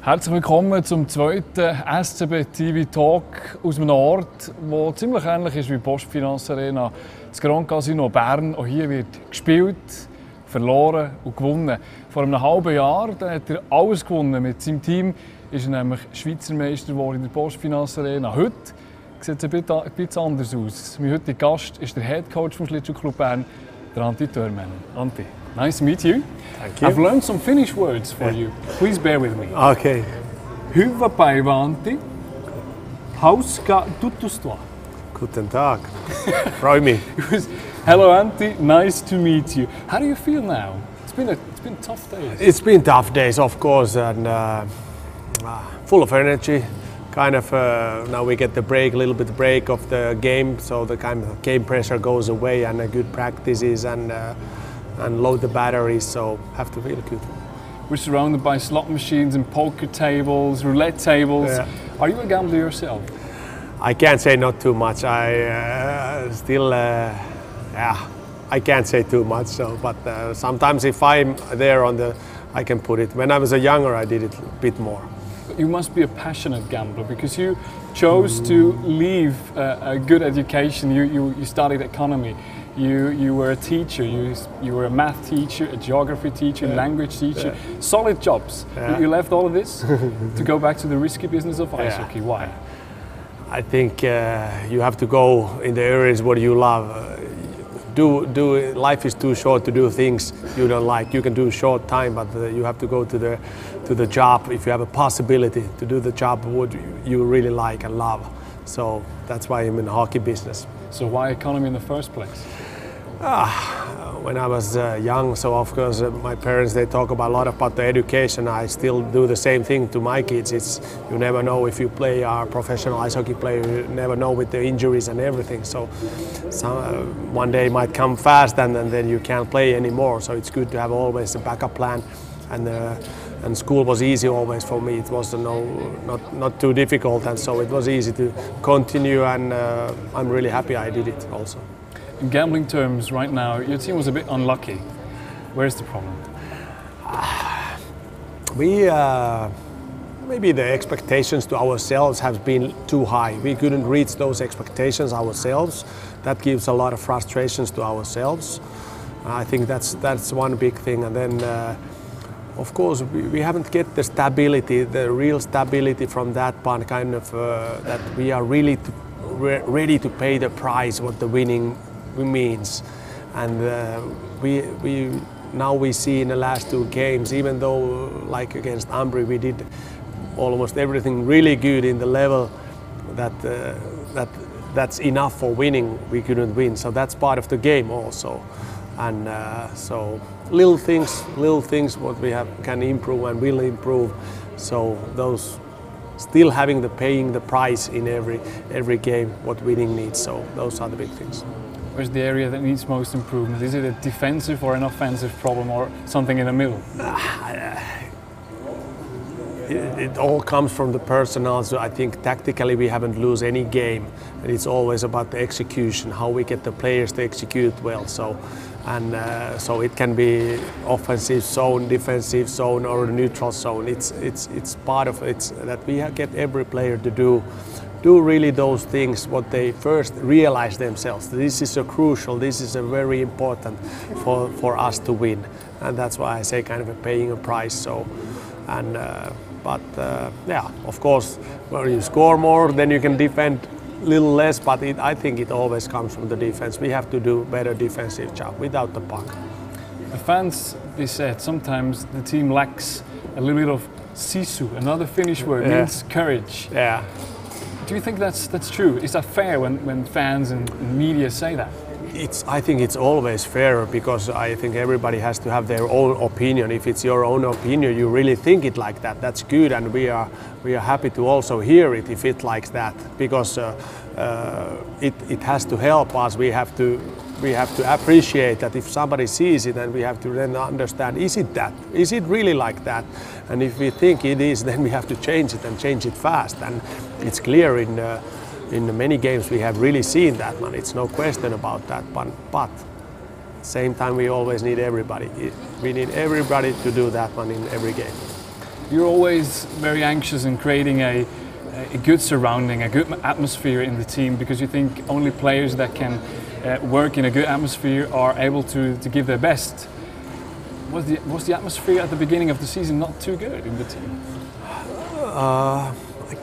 Herzlich willkommen zum zweiten SCB TV Talk aus einem Ort, der ziemlich ähnlich ist wie die Postfinanz Arena, das Grand Casino Bern. Auch hier wird gespielt, verloren und gewonnen. Vor einem halben Jahr hat er alles gewonnen. Mit seinem Team ist er nämlich Schweizer Meister geworden in der Postfinanz Arena. Heute sieht es ein bisschen anders aus. Mein heutiger Gast ist der Head Coach vom Schlittschuhclub Bern, der Antti Törmänen. Antti, nice to meet you. Thank you. I've learned some Finnish words for you. Please bear with me. Okay. Hyvää päivää, Antti. Hauska tutustua. Guten Tag. Freue mich. Hello, Antti. Nice to meet you. How do you feel now? It's been tough days. It's been tough days, of course, and full of energy. Kind of now we get the break, a little bit break of the game, so the kind of game pressure goes away, and good practices and load the batteries. So have to feel good. We're surrounded by slot machines and poker tables, roulette tables. Yeah. Are you a gambler yourself? I can't say not too much. I still, I can't say too much. So, but sometimes if I'm there I can put it. When I was younger, I did it a bit more. You must be a passionate gambler because you chose to leave a good education. You studied economy. You were a teacher. You were a math teacher, a geography teacher, language teacher. Solid jobs. You left all of this to go back to the risky business of ice hockey. Why? I think you have to go in the areas what you love. Life is too short to do things you don't like. You can do short time, but you have to go to the job if you have a possibility to do the job what you really like and love. So that's why I'm in the hockey business. So why economy in the first place? When I was young, so of course my parents they talk a lot about the education. I still do the same thing to my kids. It's you never know if you play a professional ice hockey player. You never know with the injuries and everything. So one day might come fast and then you can't play anymore. So it's good to have always a backup plan. And school was easy always for me. It was not too difficult, and so it was easy to continue. And I'm really happy I did it also. In gambling terms, right now, your team was a bit unlucky. Where's the problem? Maybe the expectations to ourselves have been too high. We couldn't reach those expectations ourselves. That gives a lot of frustrations to ourselves. I think that's one big thing. And then, of course, we haven't get the stability, the real stability from that one kind of that we are really ready to pay the price what the winning means. And now we see in the last two games, even though like against Ambri we did almost everything really good in the level that's enough for winning, we couldn't win. So that's part of the game also. And so little things what we can improve and will improve. So those still having paying the price in every game what winning needs. So those are the big things. Where's the area that needs most improvement? Is it a defensive or an offensive problem or something in the middle? It all comes from the personnel. So I think tactically we haven't lose any game. And it's always about the execution, how we get the players to execute well. So it can be offensive zone, defensive zone, or a neutral zone. It's part of it that we get every player to do really those things what they first realize themselves. This is crucial. This is very important for us to win, and that's why I say kind of paying a price. So, of course, when you score more, then you can defend a little less. But I think it always comes from the defense. We have to do better defensive job without the puck. The fans, they said sometimes the team lacks a little bit of sisu. Another Finnish word means courage. Yeah. Do you think that's true? Is that fair when fans and media say that? I think it's always fair because I think everybody has to have their own opinion. If it's your own opinion, you really think it like that. That's good, and we are happy to also hear it if it likes that because it has to help us. We have to appreciate that if somebody sees it, and we have to then understand: is it that? Is it really like that? And if we think it is, then we have to change it and change it fast. And it's clear in many games we have really seen that one. It's no question about that one. But at the same time, we always need everybody. We need everybody to do that one in every game. You're always very anxious in creating a good surrounding, a good atmosphere in the team, because you think only players that can work in a good atmosphere are able to give their best. Was the atmosphere at the beginning of the season not too good in the team? I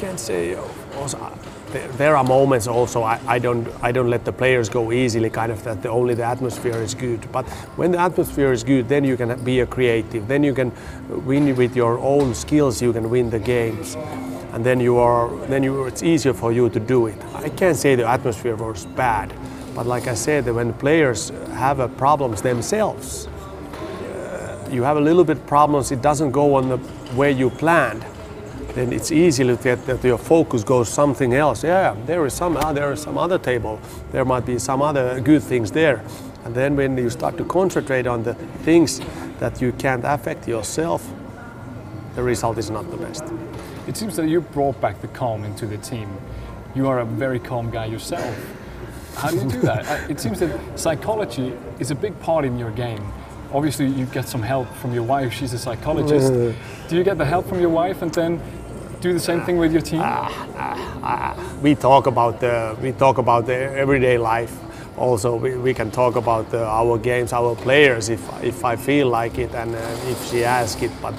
can't say. Also, there are moments also I don't let the players go easily, kind of that only the atmosphere is good. But when the atmosphere is good, then you can be a creative. Then you can win with your own skills. You can win the games, and then it's easier for you to do it. I can't say the atmosphere was bad, but like I said, when players have problems themselves, you have a little bit problems. It doesn't go on the way you planned. Then it's easy to get that your focus goes something else. Yeah, there is some other table. There might be some other good things there. And then when you start to concentrate on the things that you can't affect yourself, the result is not the best. It seems that you brought back the calm into the team. You are a very calm guy yourself. How do you do that? It seems that psychology is a big part in your game. Obviously, you get some help from your wife. She's a psychologist. Do you get the help from your wife and then do the same thing with your team? We talk about the everyday life. Also, we can talk about our games, our players, if I feel like it, and if she asks it. But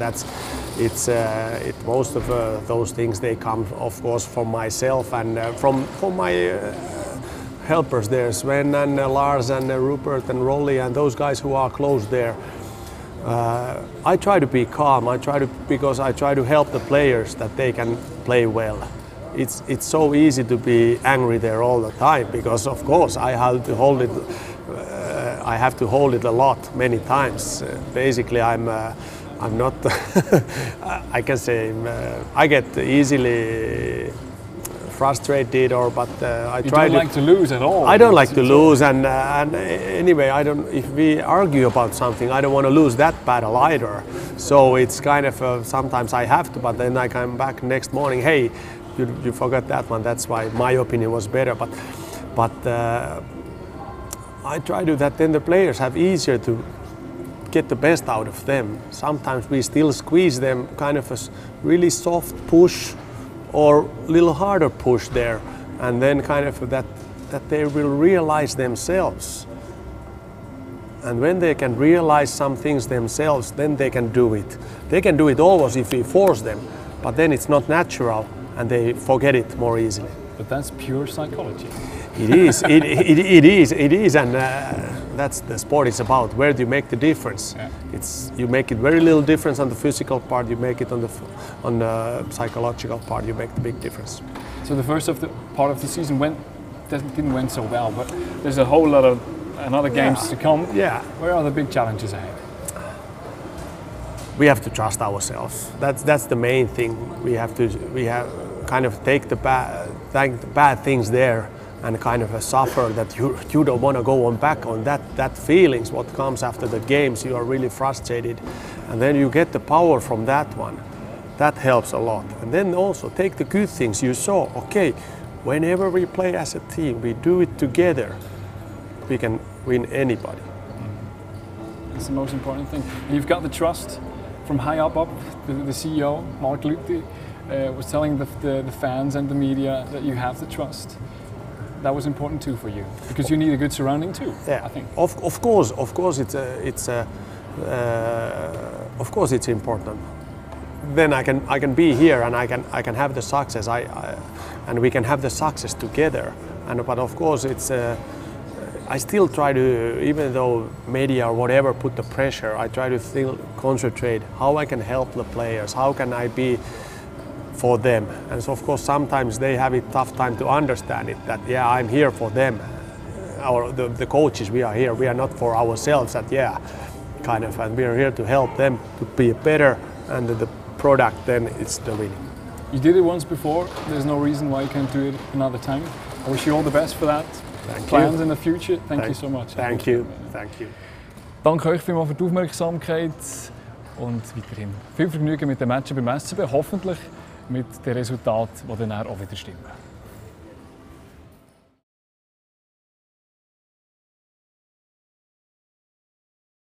most of those things they come, of course, from myself and from my helpers there, Sven and Lars and Rupert and Rolly and those guys who are close there. I try to be calm. Because I try to help the players that they can play well. It's so easy to be angry there all the time, because of course I have to hold it. I have to hold it a lot, many times. Basically, I'm not. I can say I get easily frustrated, but I try. You don't like to lose at all. I don't like to lose, and anyway, I don't. If we argue about something, I don't want to lose that battle either. So it's kind of sometimes I have to, but then I come back next morning. Hey, you forgot that one. That's why my opinion was better. But I try to that. Then the players have easier to get the best out of them. Sometimes we still squeeze them, kind of a really soft push, or a little harder push there, and then kind of that they will realize themselves. And when they can realize some things themselves, then they can do it. They can do it always if we force them, but then it's not natural and they forget it more easily. But that's pure psychology. It is, it is, and that's the sport is about. Where do you make the difference? Yeah. You make it very little difference on the physical part. You make it on the psychological part. You make the big difference. So the first part of the season didn't went so well, but there's a whole lot of another games to come. Yeah. Where are the big challenges ahead? We have to trust ourselves. That's the main thing. We have kind of take the bad things there and kind of suffer that you don't want to go on back on that feelings what comes after the games. You are really frustrated, and then you get the power from that one. That helps a lot. And then also take the good things you saw. Okay, whenever we play as a team, we do it together, we can win anybody. That's the most important thing. And you've got the trust from high up. The CEO, Mark Luthi, was telling the fans and the media that you have the trust. That was important too for you, because you need a good surrounding too. Yeah, I think. Of course, it's important. Then I can be here and I can have the success. And we can have the success together. But of course, I still try to, even though media or whatever put the pressure, I try to still concentrate how I can help the players. How can I be for them? And so of course sometimes they have a tough time to understand it, that yeah, I'm here for them. The coaches, we are here, we are not for ourselves, that yeah, kind of, and we are here to help them to be better, and the product then it's the winning. You did it once before, there's no reason why you can't do it another time. I wish you all the best for that. Thank Plans you. in the future. Thank you so much. Thank you. Thank you. Danke euch vielmals für die Aufmerksamkeit und weiterhin viel Vergnügen mit den Matchen beim SCB, hoffentlich mit den Resultaten, die dann auch wieder stimmen.